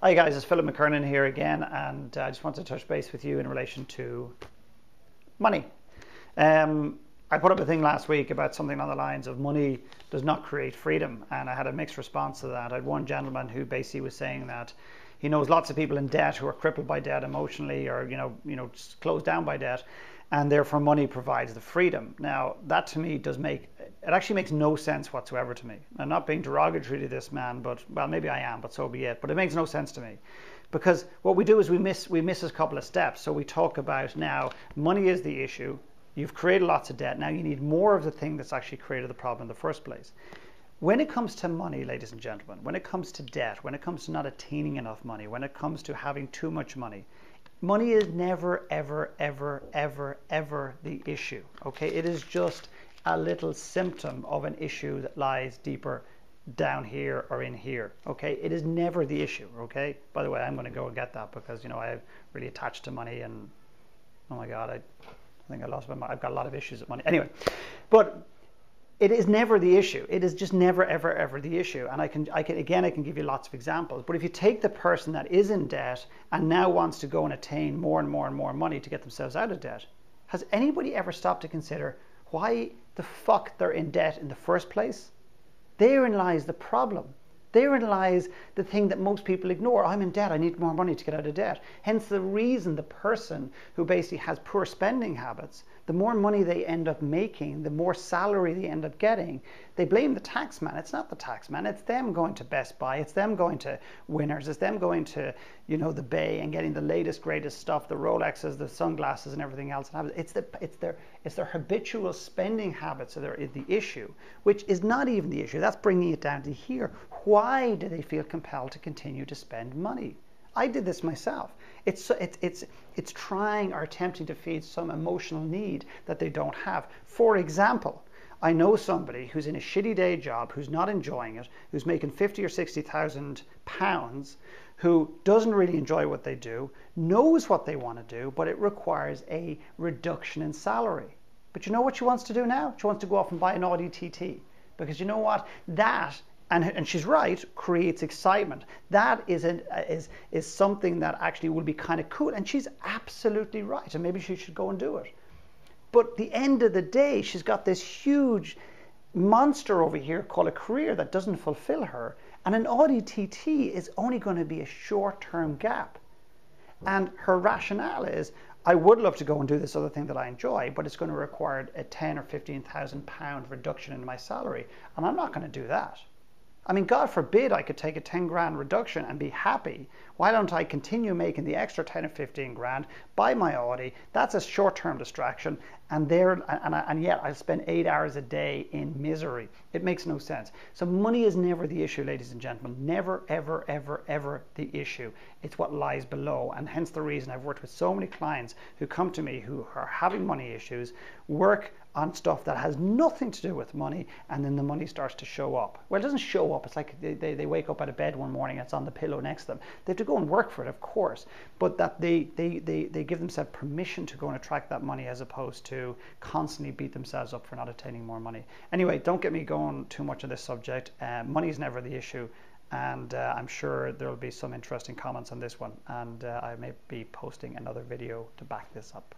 Hi guys, it's McKernan here again, and I just want to touch base with you in relation to money. I put up a thing last week about something on the lines of money does not create freedom, and I had a mixed response to that. I had one gentleman who basically was saying that he knows lots of people in debt who are crippled by debt emotionally, or just closed down by debt, and therefore money provides the freedom. Now that to me it actually makes no sense whatsoever to me. I'm not being derogatory to this man, but well, maybe I am, but so be it. But it makes no sense to me, because what we do is we miss a couple of steps. So we talk about now money is the issue. You've created lots of debt. Now you need more of the thing that's actually created the problem in the first place. When it comes to money, ladies and gentlemen, when it comes to debt, when it comes to not attaining enough money, when it comes to having too much money, money is never, ever, ever, ever, ever the issue. Okay, it is just a little symptom of an issue that lies deeper down here or in here. Okay, it is never the issue. Okay, by the way, I'm going to go and get that because I'm really attached to money, and oh my God, I think I lost my mind. I've got a lot of issues with money. Anyway, but it is never the issue. It is just never, ever, ever the issue. And I can give you lots of examples. But if you take the person that is in debt and now wants to go and attain more and more and more money to get themselves out of debt, has anybody ever stopped to consider why the fuck they're in debt in the first place? Therein lies the problem. Therein lies the thing that most people ignore. I'm in debt. I need more money to get out of debt. Hence the reason the person who basically has poor spending habits, the more money they end up making, the more salary they end up getting, they blame the tax man. It's not the tax man. It's them going to Best Buy. It's them going to Winners. It's them going to, the Bay and getting the latest, greatest stuff, the Rolexes, the sunglasses and everything else. It's their habitual spending habits that are the issue, which is not even the issue. That's bringing it down to here. Why do they feel compelled to continue to spend money? I did this myself. It's trying or attempting to feed some emotional need that they don't have. For example, I know somebody who's in a shitty day job, who's not enjoying it, who's making 50 or 60,000 pounds, who doesn't really enjoy what they do, knows what they want to do, but it requires a reduction in salary. But you know what she wants to do now? She wants to go off and buy an Audi TT, because you know what? That, and she's right, creates excitement. That is something that actually will be kind of cool, and she's absolutely right, and maybe she should go and do it. But at the end of the day, she's got this huge monster over here called a career that doesn't fulfill her, and an Audi TT is only going to be a short-term gap. And her rationale is, I would love to go and do this other thing that I enjoy, but it's going to require a 10 or 15,000 pound reduction in my salary, and I'm not going to do that. I mean, God forbid I could take a 10 grand reduction and be happy. Why don't I continue making the extra 10 or 15 grand, buy my Audi? That's a short-term distraction, and yet I'll spend 8 hours a day in misery. It makes no sense. So money is never the issue, ladies and gentlemen. Never, ever, ever, ever the issue. It's what lies below, and hence the reason I've worked with so many clients who come to me who are having money issues, work on stuff that has nothing to do with money, and then the money starts to show up. Well, it doesn't show up. It's like they wake up out of bed one morning, it's on the pillow next to them. They have to go and work for it, of course, but that they give themselves permission to go and attract that money, as opposed to constantly beat themselves up for not attaining more money. Anyway, don't get me going too much on this subject. Money is never the issue, and I'm sure there will be some interesting comments on this one, and I may be posting another video to back this up.